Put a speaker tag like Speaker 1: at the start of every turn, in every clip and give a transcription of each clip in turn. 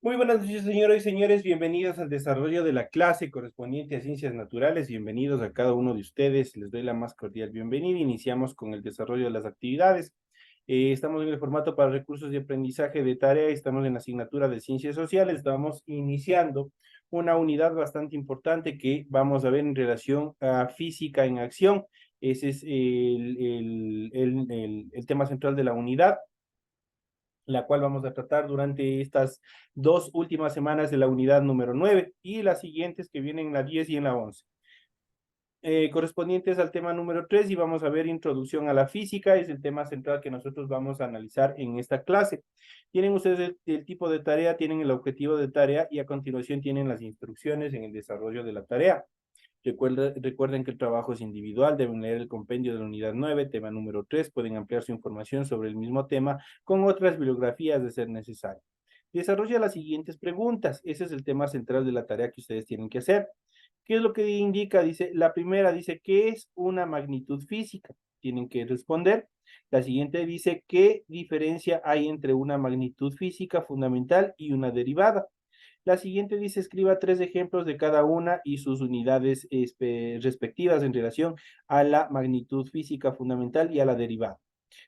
Speaker 1: Muy buenas noches, señoras y señores. Bienvenidos al desarrollo de la clase correspondiente a Ciencias Naturales. Bienvenidos a cada uno de ustedes. Les doy la más cordial bienvenida. Iniciamos con el desarrollo de las actividades. Estamos en el formato para recursos de aprendizaje de tarea. Estamos en la asignatura de Ciencias Sociales. Estamos iniciando una unidad bastante importante que vamos a ver en relación a física en acción. Ese es el tema central de la unidad, la cual vamos a tratar durante estas dos últimas semanas de la unidad número 9 y las siguientes que vienen en la 10 y en la 11. Correspondientes al tema número 3 y vamos a ver introducción a la física, es el tema central que nosotros vamos a analizar en esta clase. Tienen ustedes el tipo de tarea, tienen el objetivo de tarea y a continuación tienen las instrucciones en el desarrollo de la tarea. Recuerden que el trabajo es individual, deben leer el compendio de la unidad 9, tema número 3, pueden ampliar su información sobre el mismo tema con otras bibliografías de ser necesario. Desarrolla las siguientes preguntas, ese es el tema central de la tarea que ustedes tienen que hacer. ¿Qué es lo que indica? Dice, la primera dice, ¿qué es una magnitud física? Tienen que responder. La siguiente dice, ¿qué diferencia hay entre una magnitud física fundamental y una derivada? La siguiente dice, escriba 3 ejemplos de cada una y sus unidades respectivas en relación a la magnitud física fundamental y a la derivada.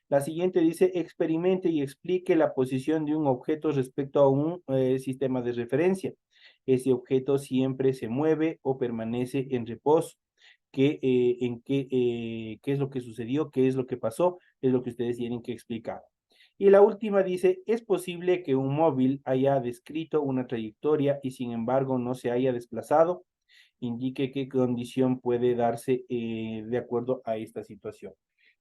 Speaker 1: La siguiente dice, experimente y explique la posición de un objeto respecto a un sistema de referencia. Ese objeto siempre se mueve o permanece en reposo. ¿Qué es lo que sucedió? ¿Qué es lo que pasó? Es lo que ustedes tienen que explicar. Y la última dice, es posible que un móvil haya descrito una trayectoria y sin embargo no se haya desplazado. Indique qué condición puede darse de acuerdo a esta situación.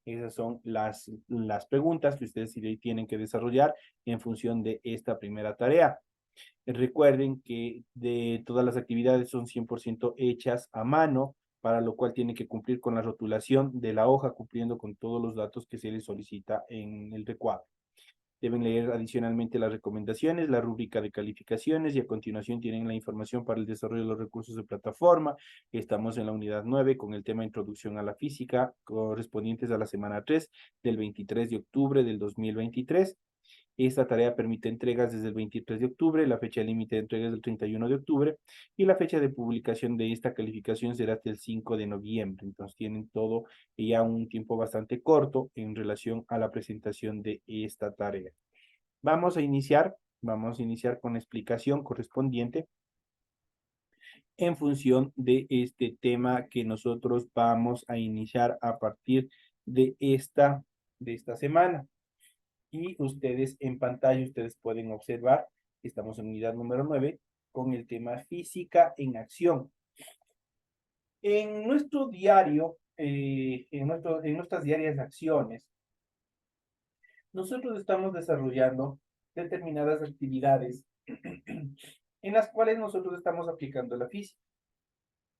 Speaker 1: Esas son las preguntas que ustedes tienen que desarrollar en función de esta primera tarea. Recuerden que de todas las actividades son 100% hechas a mano, para lo cual tienen que cumplir con la rotulación de la hoja, cumpliendo con todos los datos que se les solicita en el recuadro. Deben leer adicionalmente las recomendaciones, la rúbrica de calificaciones y a continuación tienen la información para el desarrollo de los recursos de plataforma. Estamos en la unidad 9 con el tema Introducción a la Física, correspondientes a la semana 3 del 23 de octubre del 2023. Esta tarea permite entregas desde el 23 de octubre, la fecha límite de entregas del 31 de octubre y la fecha de publicación de esta calificación será hasta el 5 de noviembre. Entonces tienen todo ya un tiempo bastante corto en relación a la presentación de esta tarea. Vamos a iniciar con la explicación correspondiente en función de este tema que nosotros vamos a iniciar a partir de esta semana. Y ustedes en pantalla, ustedes pueden observar, estamos en unidad número 9 con el tema física en acción. En nuestro diario, en nuestras diarias acciones, nosotros estamos desarrollando determinadas actividades en las cuales nosotros estamos aplicando la física.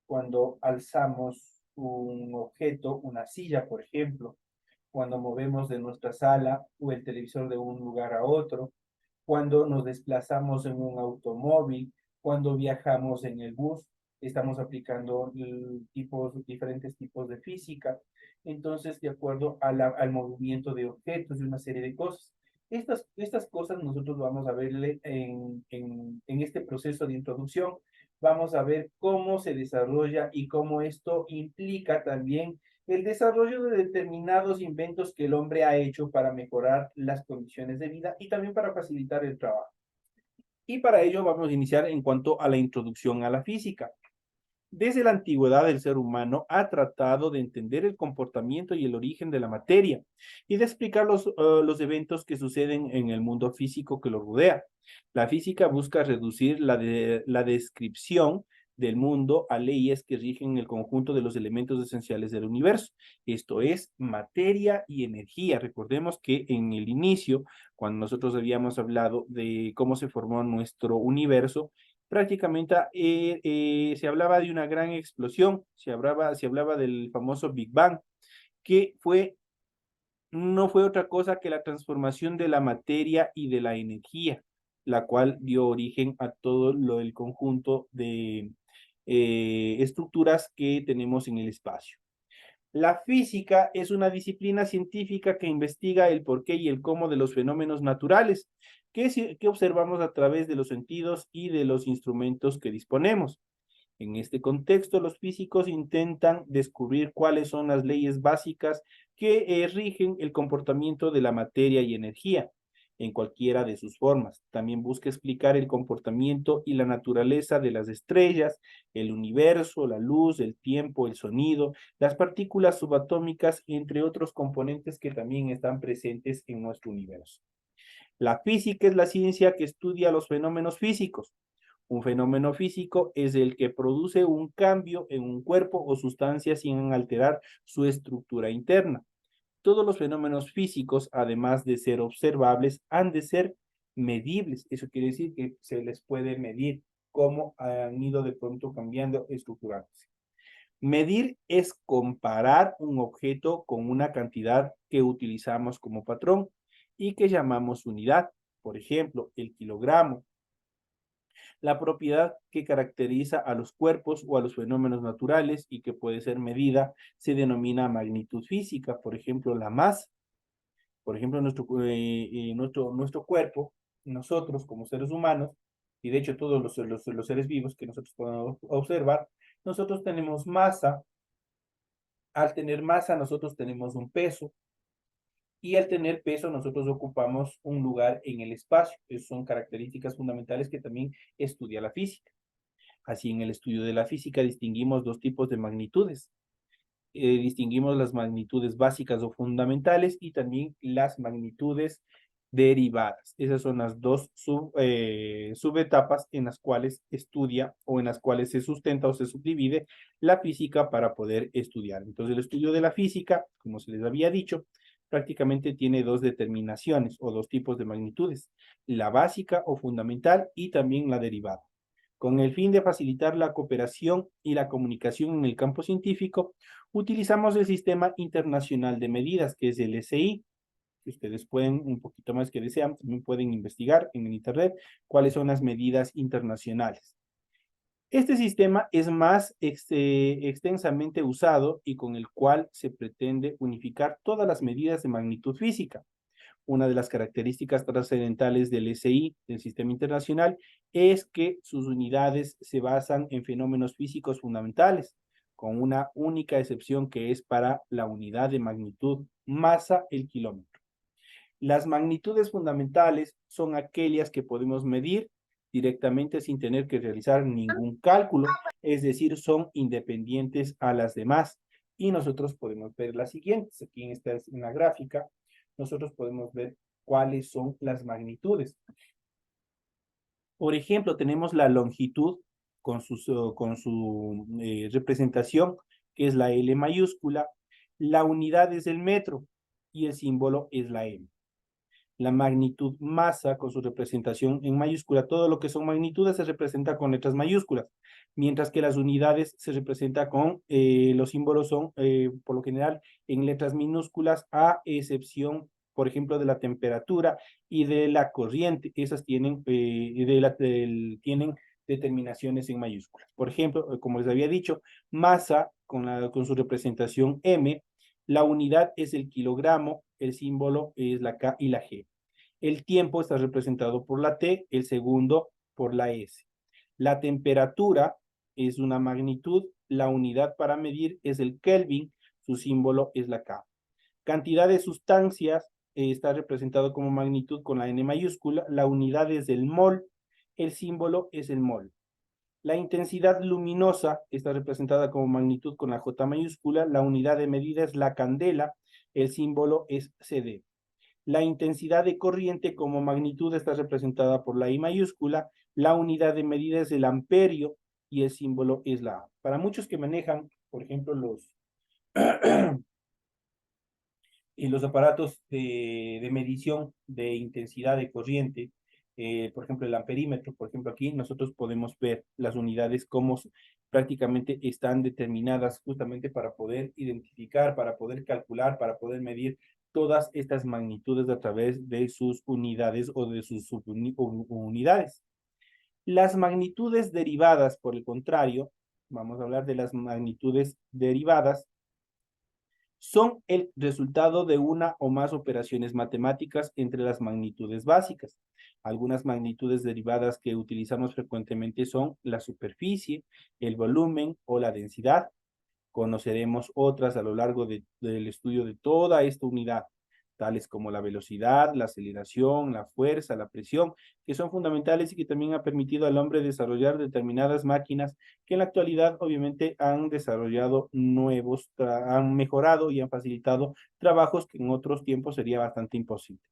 Speaker 1: Cuando alzamos un objeto, una silla, por ejemplo, cuando movemos de nuestra sala o el televisor de un lugar a otro, cuando nos desplazamos en un automóvil, cuando viajamos en el bus, estamos aplicando diferentes tipos de física, entonces de acuerdo al movimiento de objetos y una serie de cosas. Estas cosas nosotros vamos a verle en este proceso de introducción, vamos a ver cómo se desarrolla y cómo esto implica también el desarrollo de determinados inventos que el hombre ha hecho para mejorar las condiciones de vida y también para facilitar el trabajo. Y para ello vamos a iniciar en cuanto a la introducción a la física. Desde la antigüedad el ser humano ha tratado de entender el comportamiento y el origen de la materia y de explicar los eventos que suceden en el mundo físico que lo rodea. La física busca reducir la descripción del mundo a leyes que rigen el conjunto de los elementos esenciales del universo. Esto es materia y energía. Recordemos que en el inicio, cuando nosotros habíamos hablado de cómo se formó nuestro universo, prácticamente se hablaba de una gran explosión, se hablaba del famoso Big Bang, que no fue otra cosa que la transformación de la materia y de la energía, la cual dio origen a todo el conjunto de estructuras que tenemos en el espacio. La física es una disciplina científica que investiga el porqué y el cómo de los fenómenos naturales. que observamos a través de los sentidos y de los instrumentos que disponemos. En este contexto, los físicos intentan descubrir cuáles son las leyes básicas que rigen el comportamiento de la materia y energía en cualquiera de sus formas. También busca explicar el comportamiento y la naturaleza de las estrellas, el universo, la luz, el tiempo, el sonido, las partículas subatómicas, entre otros componentes que también están presentes en nuestro universo. La física es la ciencia que estudia los fenómenos físicos. Un fenómeno físico es el que produce un cambio en un cuerpo o sustancia sin alterar su estructura interna. Todos los fenómenos físicos, además de ser observables, han de ser medibles. Eso quiere decir que se les puede medir cómo han ido de pronto cambiando estructuralmente. Medir es comparar un objeto con una cantidad que utilizamos como patrón y que llamamos unidad. Por ejemplo, el kilogramo. La propiedad que caracteriza a los cuerpos o a los fenómenos naturales y que puede ser medida se denomina magnitud física. Por ejemplo, la masa. Por ejemplo, nuestro cuerpo, nosotros como seres humanos, y de hecho todos los seres vivos que nosotros podemos observar, nosotros tenemos masa. Al tener masa, nosotros tenemos un peso. Y al tener peso, nosotros ocupamos un lugar en el espacio. Esas son características fundamentales que también estudia la física. Así, en el estudio de la física distinguimos dos tipos de magnitudes. Distinguimos las magnitudes básicas o fundamentales y también las magnitudes derivadas. Esas son las dos subetapas en las cuales estudia o en las cuales se sustenta o se subdivide la física para poder estudiar. Entonces, el estudio de la física, como se les había dicho, prácticamente tiene dos determinaciones o dos tipos de magnitudes, la básica o fundamental y también la derivada. Con el fin de facilitar la cooperación y la comunicación en el campo científico, utilizamos el Sistema Internacional de Medidas, que es el SI. Si ustedes pueden, un poquito más que desean, también pueden investigar en el Internet cuáles son las medidas internacionales. Este sistema es más extensamente usado y con el cual se pretende unificar todas las medidas de magnitud física. Una de las características trascendentales del SI, del Sistema Internacional, es que sus unidades se basan en fenómenos físicos fundamentales, con una única excepción que es para la unidad de magnitud, masa el kilómetro. Las magnitudes fundamentales son aquellas que podemos medir directamente sin tener que realizar ningún cálculo, es decir, son independientes a las demás. Y nosotros podemos ver las siguientes. Aquí en la gráfica, nosotros podemos ver cuáles son las magnitudes. Por ejemplo, tenemos la longitud con su representación, que es la L mayúscula. La unidad es el metro y el símbolo es la M. La magnitud masa con su representación en mayúscula. Todo lo que son magnitudes se representa con letras mayúsculas, mientras que las unidades se representa con, los símbolos son por lo general en letras minúsculas, a excepción, por ejemplo, de la temperatura y de la corriente. Esas tienen determinaciones en mayúsculas. Por ejemplo, como les había dicho, masa con su representación M, la unidad es el kilogramo, el símbolo es la K y la G. El tiempo está representado por la T, el segundo por la S. La temperatura es una magnitud, la unidad para medir es el Kelvin, su símbolo es la K. Cantidad de sustancias está representado como magnitud con la N mayúscula, la unidad es el mol, el símbolo es el mol. La intensidad luminosa está representada como magnitud con la J mayúscula, la unidad de medida es la candela, el símbolo es CD. La intensidad de corriente como magnitud está representada por la I mayúscula, la unidad de medida es el amperio y el símbolo es la A. Para muchos que manejan, por ejemplo, los aparatos de medición de intensidad de corriente, por ejemplo, el amperímetro, por ejemplo, aquí nosotros podemos ver las unidades como prácticamente están determinadas justamente para poder identificar, para poder calcular, para poder medir todas estas magnitudes a través de sus unidades o de sus subunidades. Las magnitudes derivadas, por el contrario, vamos a hablar de las magnitudes derivadas, son el resultado de una o más operaciones matemáticas entre las magnitudes básicas. Algunas magnitudes derivadas que utilizamos frecuentemente son la superficie, el volumen o la densidad. Conoceremos otras a lo largo del estudio de toda esta unidad, tales como la velocidad, la aceleración, la fuerza, la presión, que son fundamentales y que también ha permitido al hombre desarrollar determinadas máquinas que en la actualidad obviamente han desarrollado nuevos, han mejorado y han facilitado trabajos que en otros tiempos sería bastante imposible.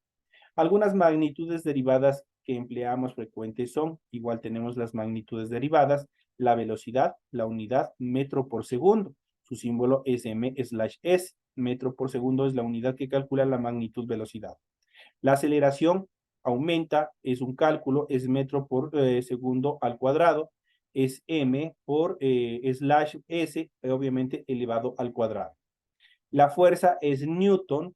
Speaker 1: Algunas magnitudes derivadas que empleamos frecuentes son, igual tenemos las magnitudes derivadas, la velocidad, la unidad metro por segundo. Su símbolo es m/s. Metro por segundo es la unidad que calcula la magnitud velocidad. La aceleración aumenta, es un cálculo, es metro por segundo al cuadrado, es m por /s, obviamente elevado al cuadrado. La fuerza es Newton,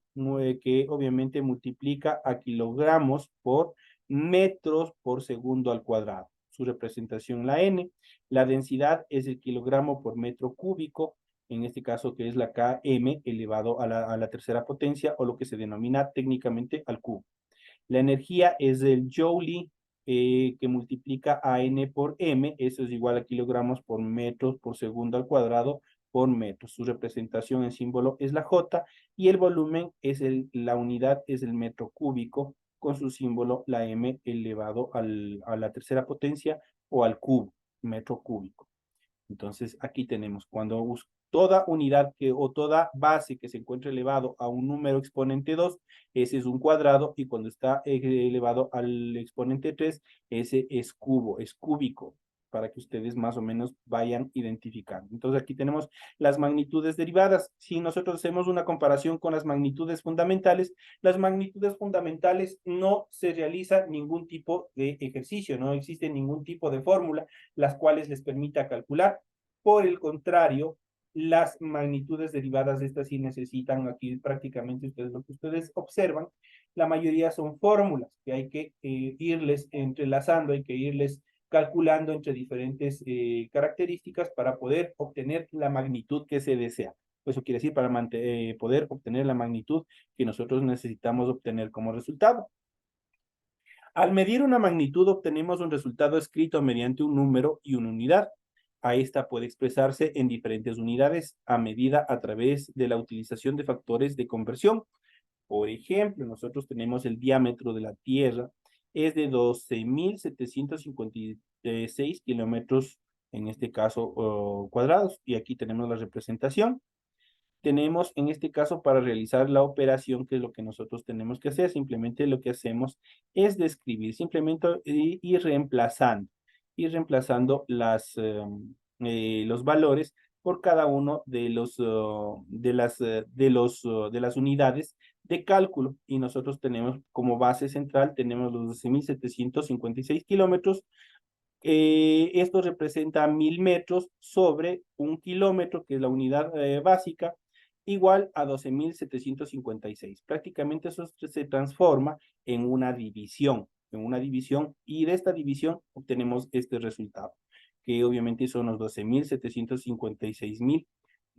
Speaker 1: que obviamente multiplica a kilogramos por metros por segundo al cuadrado. Su representación, la N. La densidad es el kilogramo por metro cúbico, en este caso que es la km elevado a la tercera potencia, o lo que se denomina técnicamente al cubo. La energía es el Joule, que multiplica a N por M, eso es igual a kilogramos por metros por segundo al cuadrado por metro. Su representación en símbolo es la J, y el volumen es la unidad es el metro cúbico, con su símbolo la M elevado a la tercera potencia o al cubo, metro cúbico. Entonces, aquí tenemos cuando toda unidad o toda base que se encuentre elevado a un número exponente 2, ese es un cuadrado, y cuando está elevado al exponente 3, ese es cubo, es cúbico, para que ustedes más o menos vayan identificando. Entonces, aquí tenemos las magnitudes derivadas. Si nosotros hacemos una comparación con las magnitudes fundamentales no se realiza ningún tipo de ejercicio, no existe ningún tipo de fórmula las cuales les permita calcular. Por el contrario, las magnitudes derivadas de estas sí necesitan, aquí prácticamente ustedes lo que ustedes observan, la mayoría son fórmulas que hay que irles entrelazando, hay que irles calculando entre diferentes características para poder obtener la magnitud que se desea. Eso quiere decir para poder obtener la magnitud que nosotros necesitamos obtener como resultado. Al medir una magnitud obtenemos un resultado escrito mediante un número y una unidad. A esta puede expresarse en diferentes unidades a medida a través de la utilización de factores de conversión. Por ejemplo, nosotros tenemos el diámetro de la Tierra, es de 12.756 kilómetros, en este caso cuadrados, y aquí tenemos la representación. Tenemos en este caso para realizar la operación, que es lo que nosotros tenemos que hacer, simplemente lo que hacemos es describir, simplemente ir reemplazando los valores por cada uno de las unidades de cálculo, y nosotros tenemos como base central, tenemos los 12.756 kilómetros. Esto representa 1.000 metros sobre un kilómetro, que es la unidad básica, igual a 12.756. Prácticamente eso se transforma en una división, y de esta división obtenemos este resultado, que obviamente son los 12.756.000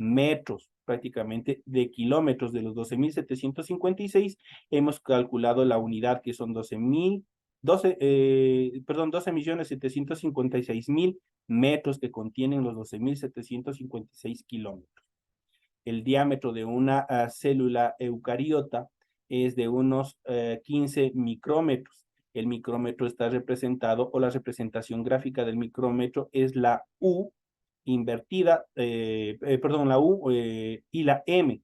Speaker 1: metros, prácticamente de kilómetros. De los 12.756 hemos calculado la unidad, que son 12.756.000 metros, que contienen los 12.756 kilómetros. El diámetro de una célula eucariota es de unos 15 micrómetros. El micrómetro está representado, o la representación gráfica del micrómetro es la U invertida, la U y la M,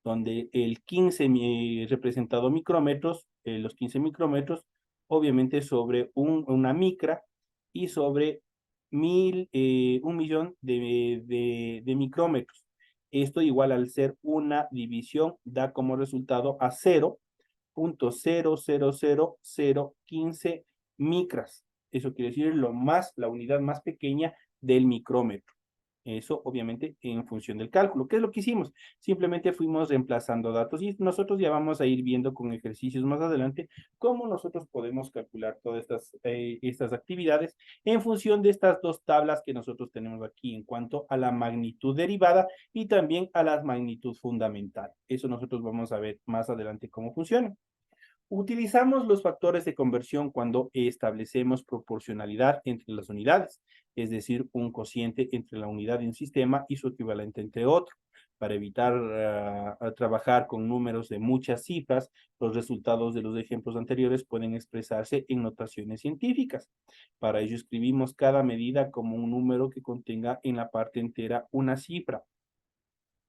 Speaker 1: donde el 15 representado micrómetros, los 15 micrómetros, obviamente sobre una micra, y sobre 1.000.000 de micrómetros. Esto igual, al ser una división, da como resultado a 0.000015 micras. Eso quiere decir la unidad más pequeña del micrómetro. Eso obviamente en función del cálculo. ¿Qué es lo que hicimos? Simplemente fuimos reemplazando datos, y nosotros ya vamos a ir viendo con ejercicios más adelante cómo nosotros podemos calcular todas estas actividades en función de estas dos tablas que nosotros tenemos aquí en cuanto a la magnitud derivada y también a la magnitud fundamental. Eso nosotros vamos a ver más adelante cómo funciona. Utilizamos los factores de conversión cuando establecemos proporcionalidad entre las unidades, es decir, un cociente entre la unidad de un sistema y su equivalente entre otro. Para evitar trabajar con números de muchas cifras, los resultados de los ejemplos anteriores pueden expresarse en notaciones científicas. Para ello escribimos cada medida como un número que contenga en la parte entera una cifra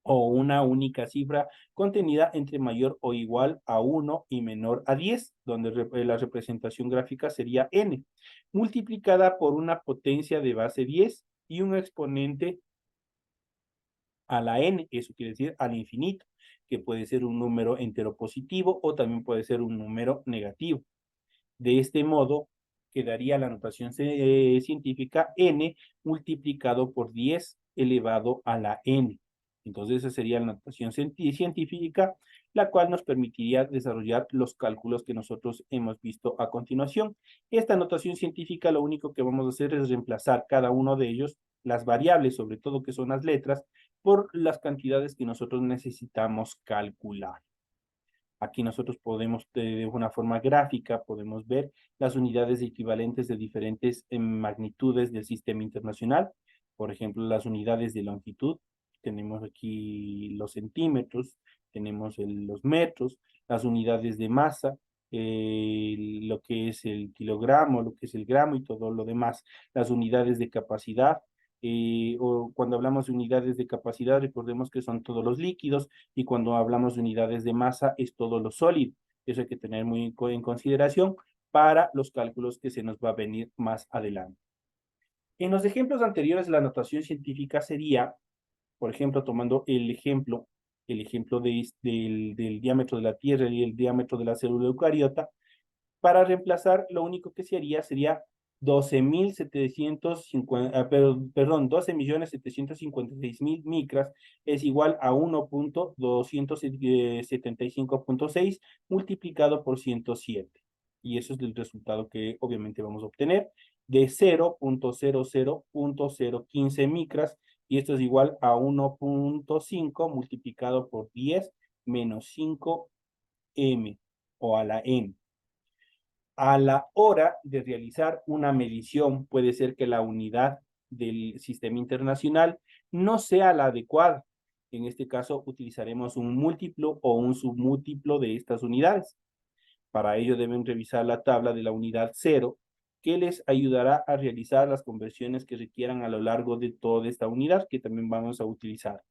Speaker 1: o una única cifra contenida entre mayor o igual a 1 y menor a 10, donde la representación gráfica sería n, multiplicada por una potencia de base 10 y un exponente a la n, eso quiere decir al infinito, que puede ser un número entero positivo o también puede ser un número negativo. De este modo, quedaría la notación científica n multiplicado por 10 elevado a la n. Entonces, esa sería la notación científica, la cual nos permitiría desarrollar los cálculos que nosotros hemos visto a continuación. Esta notación científica lo único que vamos a hacer es reemplazar cada uno de ellos, las variables, sobre todo que son las letras, por las cantidades que nosotros necesitamos calcular. Aquí nosotros podemos, de una forma gráfica, podemos ver las unidades equivalentes de diferentes magnitudes del sistema internacional. Por ejemplo, las unidades de longitud. Tenemos aquí los centímetros, tenemos los metros, las unidades de masa, lo que es el kilogramo, lo que es el gramo y todo lo demás. Las unidades de capacidad, o cuando hablamos de unidades de capacidad, recordemos que son todos los líquidos, y cuando hablamos de unidades de masa es todo lo sólido. Eso hay que tener muy en consideración para los cálculos que se nos va a venir más adelante. En los ejemplos anteriores, la notación científica sería, por ejemplo, tomando el ejemplo del diámetro de la Tierra y el diámetro de la célula eucariota. Para reemplazar, lo único que se haría sería 12.750, perdón, 12.756.000 micras es igual a 1.275.6 multiplicado por 107. Y eso es el resultado que obviamente vamos a obtener de 0.00.015 micras, y esto es igual a 1.5 multiplicado por 10 menos 5m o a la n. A la hora de realizar una medición, puede ser que la unidad del sistema internacional no sea la adecuada. En este caso, utilizaremos un múltiplo o un submúltiplo de estas unidades. Para ello deben revisar la tabla de la unidad 0, que les ayudará a realizar las conversiones que requieran a lo largo de toda esta unidad, que también vamos a utilizar.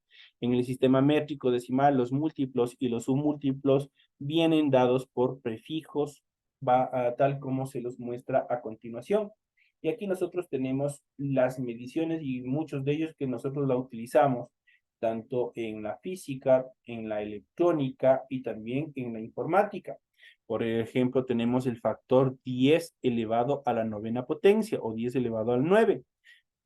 Speaker 1: En el sistema métrico decimal, los múltiplos y los submúltiplos vienen dados por prefijos, tal como se los muestra a continuación. Y aquí nosotros tenemos las mediciones y muchos de ellos que nosotros la utilizamos tanto en la física, en la electrónica y también en la informática. Por ejemplo, tenemos el factor 10 elevado a la novena potencia o 10 elevado al 9.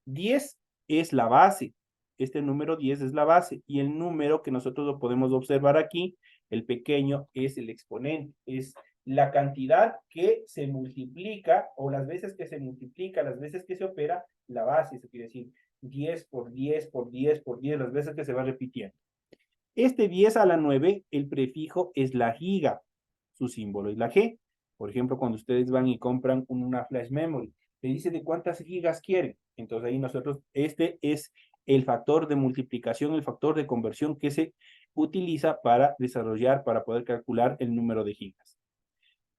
Speaker 1: 10 es la base. Este número 10 es la base. Y el número que nosotros lo podemos observar aquí, el pequeño, es el exponente. Es la cantidad que se multiplica, o las veces que se multiplica, las veces que se opera, la base. Eso quiere decir 10 por 10 por 10 por 10, las veces que se va repitiendo. Este 10 a la 9, el prefijo es la giga. Su símbolo es la G. Por ejemplo, cuando ustedes van y compran una flash memory, le dice de cuántas gigas quieren. Entonces ahí nosotros, este es el factor de multiplicación, el factor de conversión que se utiliza para desarrollar, para poder calcular el número de gigas.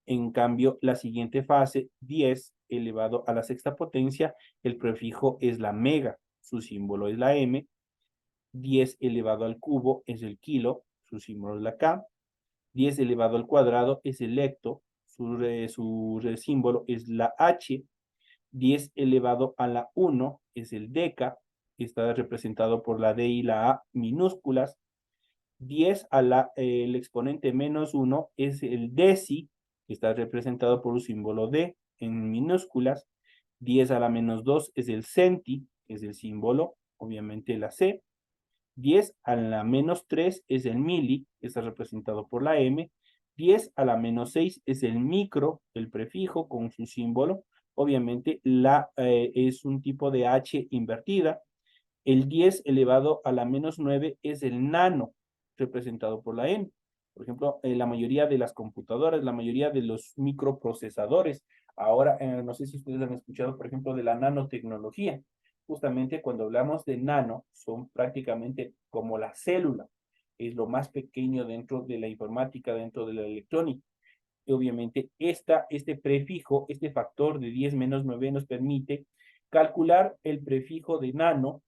Speaker 1: En cambio, la siguiente fase, 10 elevado a la sexta potencia, el prefijo es la mega, su símbolo es la M. 10 elevado al cubo es el kilo, su símbolo es la K. 10 elevado al cuadrado es el hecto, su símbolo es la H. 10 elevado a la 1 es el deca, que está representado por la D y la A minúsculas. 10 a el exponente menos 1 es el deci, que está representado por un símbolo D en minúsculas. 10 a la menos 2 es el centi, que es el símbolo, obviamente la C. 10 a la menos 3 es el mili, que está representado por la M. 10 a la menos 6 es el micro, el prefijo con su símbolo. Obviamente es un tipo de H invertida. El 10 elevado a la menos 9 es el nano, representado por la N. Por ejemplo, la mayoría de las computadoras, la mayoría de los microprocesadores, ahora, no sé si ustedes han escuchado, por ejemplo, de la nanotecnología. Justamente cuando hablamos de nano, son prácticamente como la célula. Es lo más pequeño dentro de la informática, dentro de la electrónica. Y obviamente este prefijo, este factor de 10 menos 9 nos permite calcular el prefijo de nano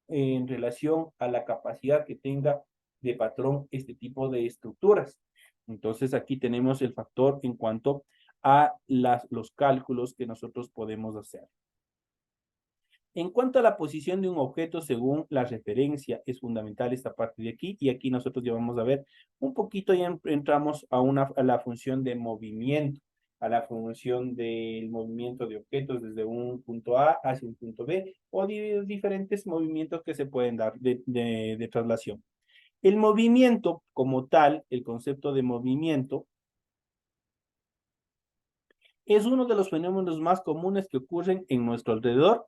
Speaker 1: en relación a la capacidad que tenga de patrón este tipo de estructuras. Entonces aquí tenemos el factor en cuanto a los cálculos que nosotros podemos hacer. En cuanto a la posición de un objeto según la referencia, es fundamental esta parte de aquí, y aquí nosotros ya vamos a ver un poquito, ya entramos a la función de movimiento, a la función del movimiento de objetos desde un punto A hacia un punto B, o diferentes movimientos que se pueden dar de traslación. El movimiento como tal, el concepto de movimiento, es uno de los fenómenos más comunes que ocurren en nuestro alrededor.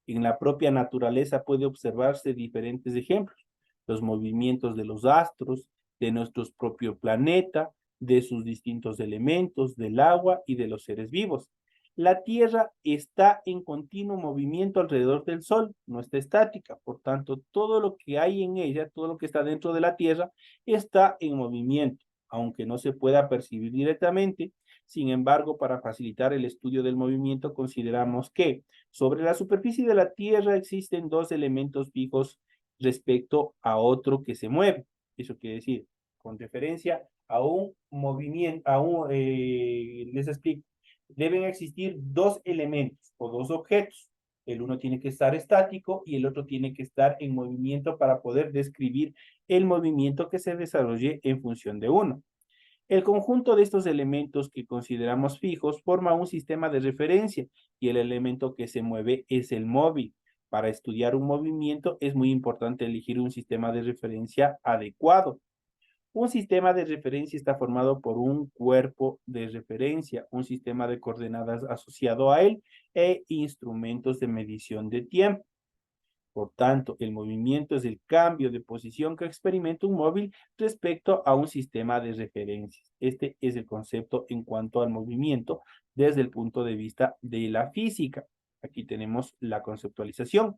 Speaker 1: En la propia naturaleza puede observarse diferentes ejemplos: los movimientos de los astros, de nuestro propio planeta, de sus distintos elementos, del agua y de los seres vivos. La Tierra está en continuo movimiento alrededor del Sol, no está estática. Por tanto, todo lo que hay en ella, todo lo que está dentro de la Tierra, está en movimiento, aunque no se pueda percibir directamente. Sin embargo, para facilitar el estudio del movimiento, consideramos que sobre la superficie de la Tierra existen dos elementos fijos respecto a otro que se mueve. Eso quiere decir, con referencia a un movimiento, les explico, deben existir dos elementos o dos objetos. El uno tiene que estar estático y el otro tiene que estar en movimiento para poder describir el movimiento que se desarrolle en función de uno. El conjunto de estos elementos que consideramos fijos forma un sistema de referencia, y el elemento que se mueve es el móvil. Para estudiar un movimiento es muy importante elegir un sistema de referencia adecuado. Un sistema de referencia está formado por un cuerpo de referencia, un sistema de coordenadas asociado a él e instrumentos de medición de tiempo. Por tanto, el movimiento es el cambio de posición que experimenta un móvil respecto a un sistema de referencias. Este es el concepto en cuanto al movimiento desde el punto de vista de la física. Aquí tenemos la conceptualización.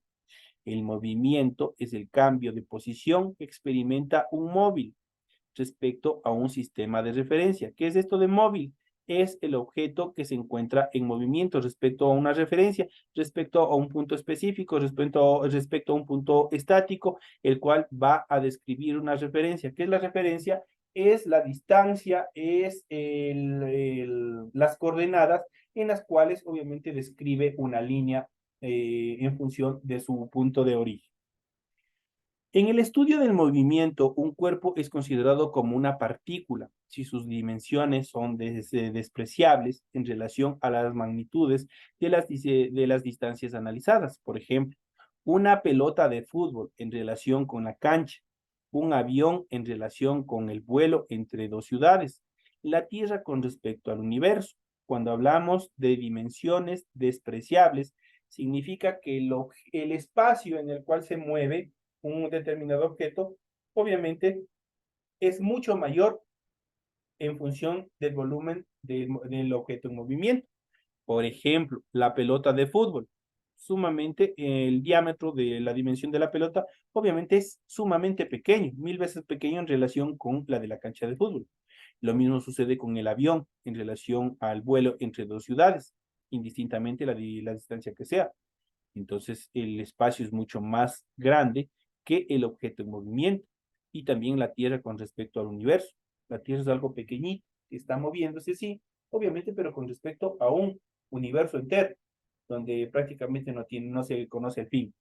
Speaker 1: El movimiento es el cambio de posición que experimenta un móvil respecto a un sistema de referencia. ¿Qué es esto de móvil? Es el objeto que se encuentra en movimiento respecto a una referencia, respecto a un punto específico, respecto a un punto estático, el cual va a describir una referencia. ¿Qué es la referencia? Es la distancia, es las coordenadas en las cuales obviamente describe una línea en función de su punto de origen. En el estudio del movimiento, un cuerpo es considerado como una partícula si sus dimensiones son despreciables en relación a las magnitudes de las distancias analizadas. Por ejemplo, una pelota de fútbol en relación con la cancha, un avión en relación con el vuelo entre dos ciudades, la Tierra con respecto al universo. Cuando hablamos de dimensiones despreciables, significa que el espacio en el cual se mueve un determinado objeto, obviamente es mucho mayor en función del volumen del objeto en movimiento. Por ejemplo, la pelota de fútbol, sumamente, el diámetro de la dimensión de la pelota, obviamente es sumamente pequeño, 1000 veces pequeño en relación con la de la cancha de fútbol. Lo mismo sucede con el avión en relación al vuelo entre dos ciudades, indistintamente la distancia que sea. Entonces, el espacio es mucho más grande que el objeto en movimiento. Y también la Tierra con respecto al universo. La Tierra es algo pequeñito, que está moviéndose, sí, obviamente, pero con respecto a un universo entero, donde prácticamente no se conoce el fin.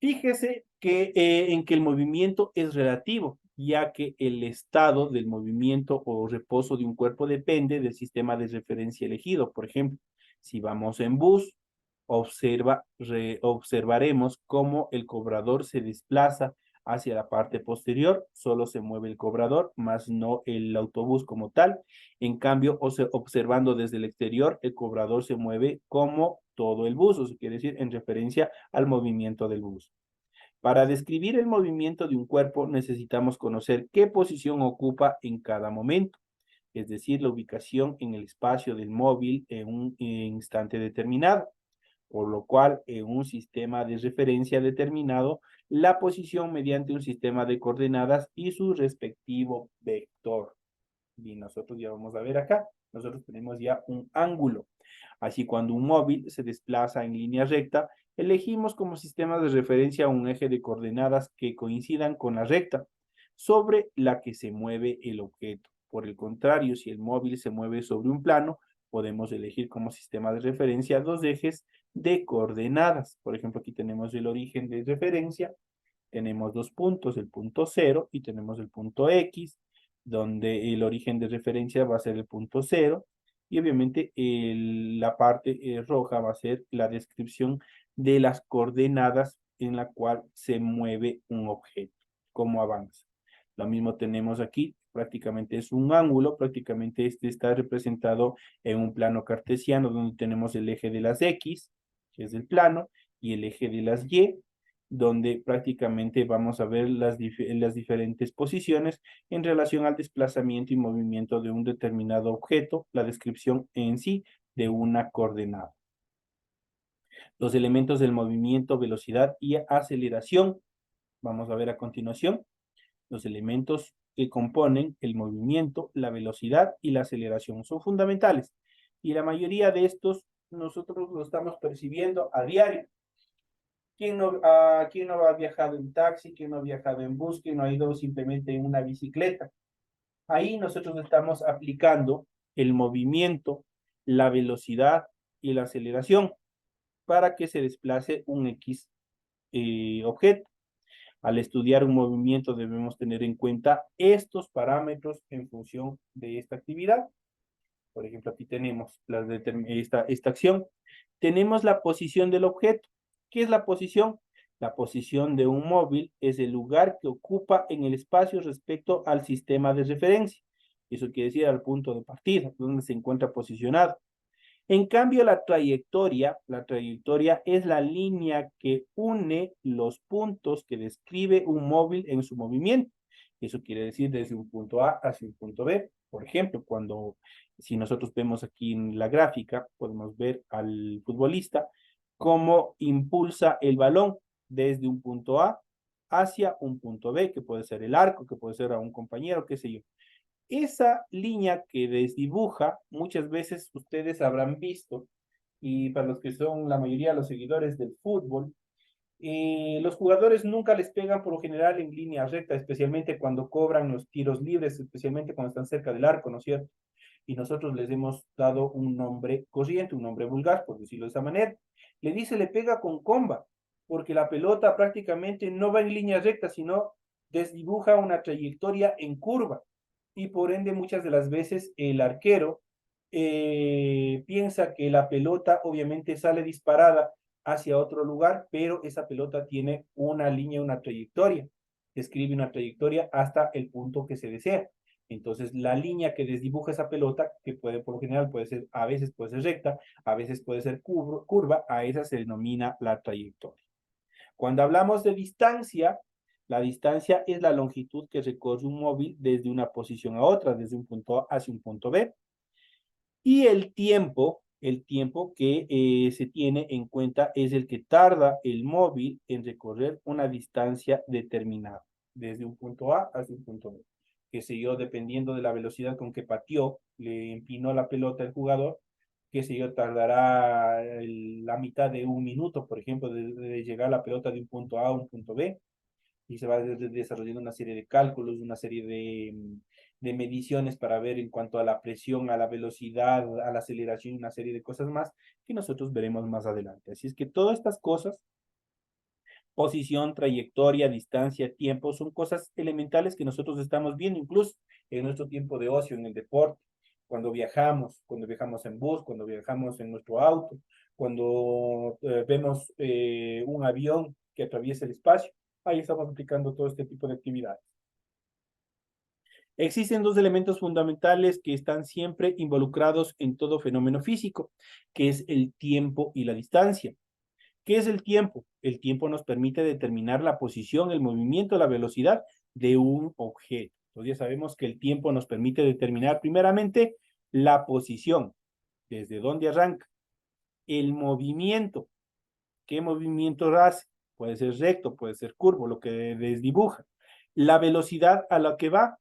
Speaker 1: Fíjese en que el movimiento es relativo, ya que el estado del movimiento o reposo de un cuerpo depende del sistema de referencia elegido. Por ejemplo, si vamos en bus, observaremos cómo el cobrador se desplaza hacia la parte posterior, solo se mueve el cobrador, más no el autobús como tal. En cambio, observando desde el exterior, el cobrador se mueve como todo el bus, o sea, quiere decir en referencia al movimiento del bus. Para describir el movimiento de un cuerpo necesitamos conocer qué posición ocupa en cada momento, es decir, la ubicación en el espacio del móvil en un instante determinado, por lo cual en un sistema de referencia determinado, la posición mediante un sistema de coordenadas y su respectivo vector. Y nosotros ya vamos a ver acá, nosotros tenemos ya un ángulo. Así, cuando un móvil se desplaza en línea recta, elegimos como sistema de referencia un eje de coordenadas que coincidan con la recta sobre la que se mueve el objeto. Por el contrario, si el móvil se mueve sobre un plano, podemos elegir como sistema de referencia dos ejes de coordenadas. Por ejemplo, aquí tenemos el origen de referencia, tenemos dos puntos, el punto 0 y tenemos el punto X, donde el origen de referencia va a ser el punto 0 y obviamente la parte roja va a ser la descripción de las coordenadas en la cual se mueve un objeto, cómo avanza. Lo mismo tenemos aquí, prácticamente es un ángulo, prácticamente este está representado en un plano cartesiano donde tenemos el eje de las X, que es el plano, y el eje de las Y, donde prácticamente vamos a ver las diferentes posiciones en relación al desplazamiento y movimiento de un determinado objeto, la descripción en sí de una coordenada. Los elementos del movimiento, velocidad y aceleración. Vamos a ver a continuación los elementos que componen el movimiento, la velocidad y la aceleración. Son fundamentales y la mayoría de estos nosotros lo estamos percibiendo a diario. ¿Quién no ha viajado en taxi? ¿Quién no ha viajado en bus? ¿Quién no ha ido simplemente en una bicicleta? Ahí nosotros estamos aplicando el movimiento, la velocidad y la aceleración para que se desplace un X objeto. Al estudiar un movimiento debemos tener en cuenta estos parámetros en función de esta actividad. Por ejemplo, aquí tenemos esta acción. Tenemos la posición del objeto. ¿Qué es la posición? La posición de un móvil es el lugar que ocupa en el espacio respecto al sistema de referencia. Eso quiere decir al punto de partida, donde se encuentra posicionado. En cambio, la trayectoria es la línea que une los puntos que describe un móvil en su movimiento. Eso quiere decir desde un punto A hacia un punto B. Por ejemplo, si nosotros vemos aquí en la gráfica, podemos ver al futbolista cómo impulsa el balón desde un punto A hacia un punto B, que puede ser el arco, que puede ser a un compañero, qué sé yo. Esa línea que desdibuja, muchas veces ustedes habrán visto, y para los que son la mayoría de los seguidores del fútbol, los jugadores nunca les pegan por lo general en línea recta, especialmente cuando cobran los tiros libres, especialmente cuando están cerca del arco, ¿no es cierto? Y nosotros les hemos dado un nombre corriente, un nombre vulgar, por decirlo de esa manera. Le pega con comba, porque la pelota prácticamente no va en línea recta, sino desdibuja una trayectoria en curva. Y por ende, muchas de las veces el arquero piensa que la pelota obviamente sale disparada hacia otro lugar, pero esa pelota tiene una línea, una trayectoria. Describe una trayectoria hasta el punto que se desea. Entonces, la línea que desdibuja esa pelota, que puede, por lo general, puede ser, a veces puede ser recta, a veces puede ser curva, a esa se denomina la trayectoria. Cuando hablamos de distancia, la distancia es la longitud que recorre un móvil desde una posición a otra, desde un punto A hacia un punto B. Y el tiempo que se tiene en cuenta es el que tarda el móvil en recorrer una distancia determinada, desde un punto A hacia un punto B. Que sé yo, dependiendo de la velocidad con que pateó, le empinó la pelota el jugador, que sé yo, tardará la mitad de un minuto, por ejemplo, de llegar la pelota de un punto A a un punto B, y se va desarrollando una serie de cálculos, una serie de mediciones para ver en cuanto a la presión, a la velocidad, a la aceleración, una serie de cosas más que nosotros veremos más adelante. Así es que todas estas cosas, posición, trayectoria, distancia, tiempo, son cosas elementales que nosotros estamos viendo incluso en nuestro tiempo de ocio, en el deporte, cuando viajamos en bus, cuando viajamos en nuestro auto, cuando vemos un avión que atraviesa el espacio. Ahí estamos aplicando todo este tipo de actividades. Existen dos elementos fundamentales que están siempre involucrados en todo fenómeno físico, que es el tiempo y la distancia. ¿Qué es el tiempo? el tiempo nos permite determinar la posición, el movimiento, la velocidad de un objeto. Entonces ya sabemos que el tiempo nos permite determinar primeramente la posición, desde dónde arranca, el movimiento, qué movimiento hace, puede ser recto, puede ser curvo, lo que desdibuja, la velocidad a la que va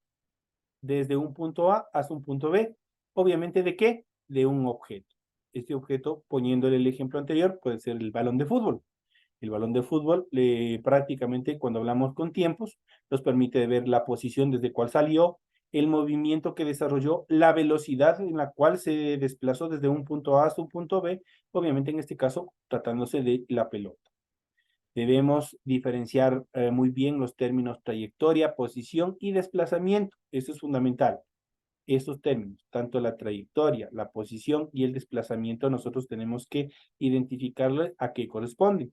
Speaker 1: desde un punto A hasta un punto B, obviamente ¿de qué? De un objeto. Este objeto, poniéndole el ejemplo anterior, puede ser el balón de fútbol. El balón de fútbol, prácticamente cuando hablamos con tiempos, nos permite ver la posición desde cuál salió, el movimiento que desarrolló, la velocidad en la cual se desplazó desde un punto A hasta un punto B, obviamente en este caso tratándose de la pelota. Debemos diferenciar muy bien los términos trayectoria, posición y desplazamiento. Eso es fundamental. Estos términos, tanto la trayectoria, la posición y el desplazamiento, nosotros tenemos que identificarle a qué corresponden.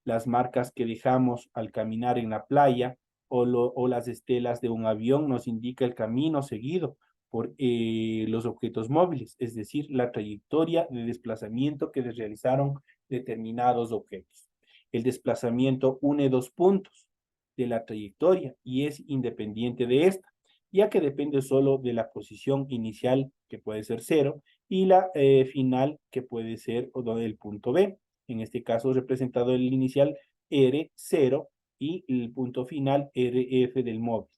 Speaker 1: Las marcas que dejamos al caminar en la playa o las estelas de un avión nos indica el camino seguido por los objetos móviles, es decir, la trayectoria de desplazamiento que realizaron determinados objetos. El desplazamiento une dos puntos de la trayectoria y es independiente de esta, ya que depende solo de la posición inicial, que puede ser 0, y la final, que puede ser el punto B. En este caso representado el inicial R0 y el punto final RF del móvil.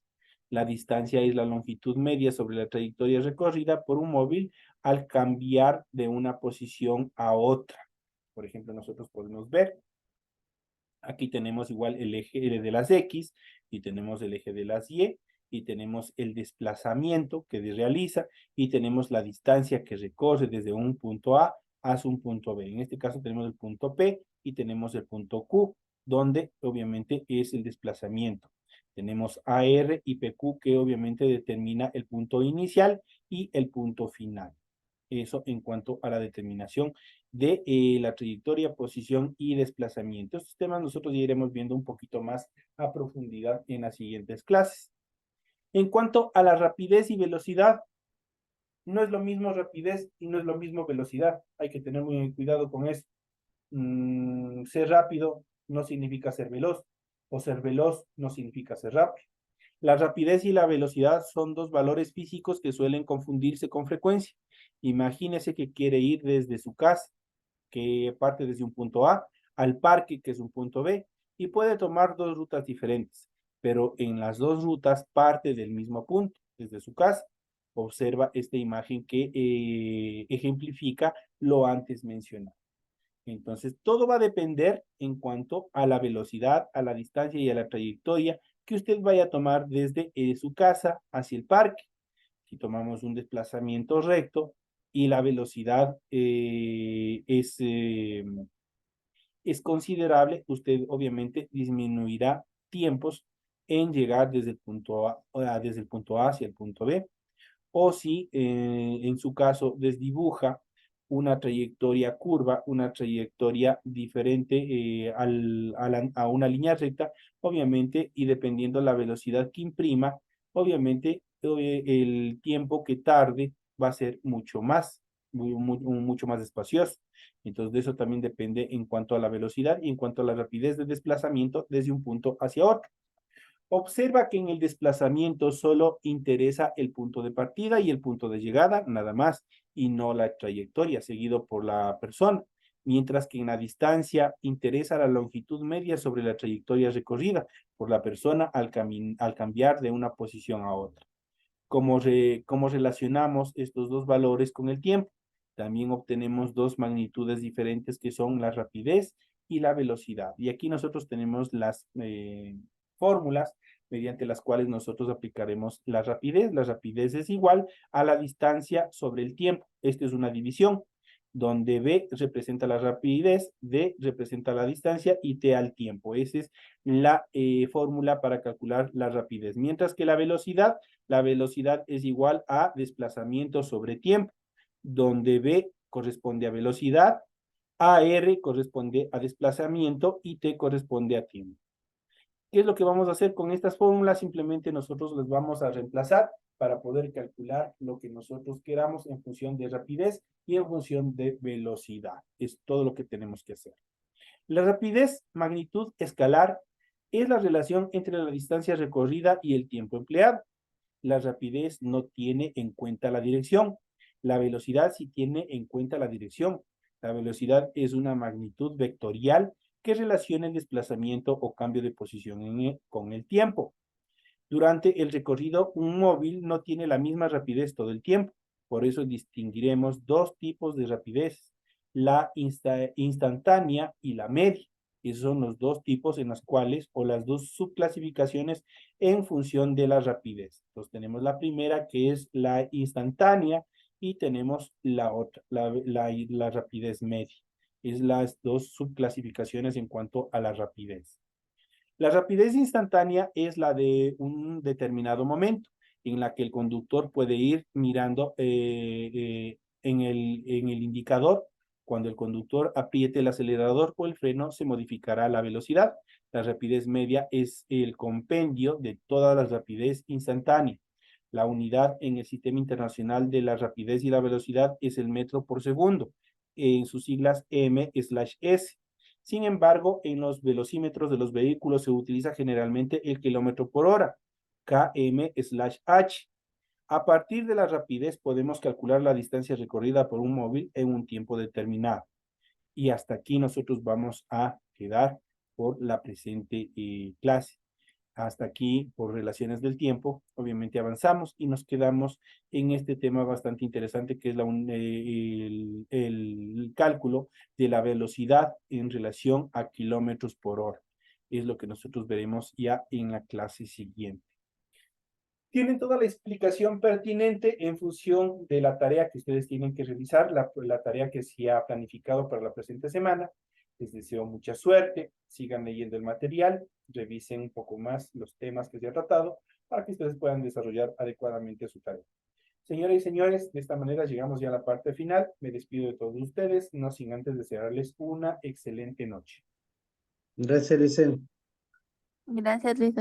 Speaker 1: La distancia es la longitud media sobre la trayectoria recorrida por un móvil al cambiar de una posición a otra. Por ejemplo, nosotros podemos ver, aquí tenemos igual el eje de las X y tenemos el eje de las Y y tenemos el desplazamiento que realiza y tenemos la distancia que recorre desde un punto A hasta un punto B. En este caso tenemos el punto P y tenemos el punto Q, donde obviamente es el desplazamiento. Tenemos AR y PQ que obviamente determina el punto inicial y el punto final. Eso en cuanto a la determinación de la trayectoria, posición y desplazamiento. Estos temas nosotros ya iremos viendo un poquito más a profundidad en las siguientes clases. En cuanto a la rapidez y velocidad, no es lo mismo rapidez y no es lo mismo velocidad. Hay que tener muy cuidado con eso. Ser rápido no significa ser veloz, o ser veloz no significa ser rápido. La rapidez y la velocidad son dos valores físicos que suelen confundirse con frecuencia. Imagínese que quiere ir desde su casa, que parte desde un punto A, al parque, que es un punto B, y puede tomar dos rutas diferentes, pero en las dos rutas parte del mismo punto, desde su casa. Observa esta imagen que ejemplifica lo antes mencionado. Entonces, todo va a depender en cuanto a la velocidad, a la distancia y a la trayectoria que usted vaya a tomar desde su casa hacia el parque. Si tomamos un desplazamiento recto y la velocidad es considerable, usted obviamente disminuirá tiempos en llegar desde el punto desde el punto A hacia el punto B. O si en su caso desdibuja una trayectoria curva, una trayectoria diferente a una línea recta, obviamente, y dependiendo la velocidad que imprima, obviamente el tiempo que tarde va a ser mucho más espacioso. Entonces, de eso también depende en cuanto a la velocidad y en cuanto a la rapidez de desplazamiento desde un punto hacia otro. Observa que en el desplazamiento solo interesa el punto de partida y el punto de llegada, nada más, y no la trayectoria seguido por la persona, mientras que en la distancia interesa la longitud media sobre la trayectoria recorrida por la persona al cambiar de una posición a otra. ¿Cómo relacionamos estos dos valores con el tiempo? También obtenemos dos magnitudes diferentes que son la rapidez y la velocidad. Y aquí nosotros tenemos las fórmulas mediante las cuales nosotros aplicaremos la rapidez. La rapidez es igual a la distancia sobre el tiempo. Esta es una división donde B representa la rapidez, D representa la distancia y T al tiempo. Esa es la fórmula para calcular la rapidez. Mientras que la velocidad es igual a desplazamiento sobre tiempo, donde B corresponde a velocidad, AR corresponde a desplazamiento y T corresponde a tiempo. ¿Qué es lo que vamos a hacer con estas fórmulas? Simplemente nosotros las vamos a reemplazar para poder calcular lo que nosotros queramos en función de rapidez y en función de velocidad. Es todo lo que tenemos que hacer. La rapidez, magnitud escalar, es la relación entre la distancia recorrida y el tiempo empleado. La rapidez no tiene en cuenta la dirección. La velocidad sí tiene en cuenta la dirección. La velocidad es una magnitud vectorial que relaciona el desplazamiento o cambio de posición con el tiempo. Durante el recorrido, un móvil no tiene la misma rapidez todo el tiempo. Por eso distinguiremos dos tipos de rapidez, la instantánea y la media. Esos son los dos tipos en los cuales, o las dos subclasificaciones en función de la rapidez. Entonces tenemos la primera que es la instantánea y tenemos la otra, la rapidez media. Es las dos subclasificaciones en cuanto a la rapidez. La rapidez instantánea es la de un determinado momento en la que el conductor puede ir mirando en el indicador. Cuando el conductor apriete el acelerador o el freno, se modificará la velocidad. La rapidez media es el compendio de toda la rapidez instantánea. La unidad en el Sistema Internacional de la Rapidez y la Velocidad es el metro por segundo, en sus siglas M/S. Sin embargo, en los velocímetros de los vehículos se utiliza generalmente el kilómetro por hora, km/h. A partir de la rapidez podemos calcular la distancia recorrida por un móvil en un tiempo determinado. Y hasta aquí nosotros vamos a quedar por la presente clase. Hasta aquí, por relaciones del tiempo, obviamente avanzamos y nos quedamos en este tema bastante interesante que es el cálculo de la velocidad en relación a kilómetros por hora. Es lo que nosotros veremos ya en la clase siguiente. Tienen toda la explicación pertinente en función de la tarea que ustedes tienen que realizar, la tarea que se ha planificado para la presente semana. Les deseo mucha suerte, sigan leyendo el material, revisen un poco más los temas que se ha tratado para que ustedes puedan desarrollar adecuadamente su tarea. Señoras y señores, de esta manera llegamos ya a la parte final. Me despido de todos ustedes, no sin antes desearles una excelente noche.
Speaker 2: Gracias, Licen.
Speaker 3: Gracias, Luis.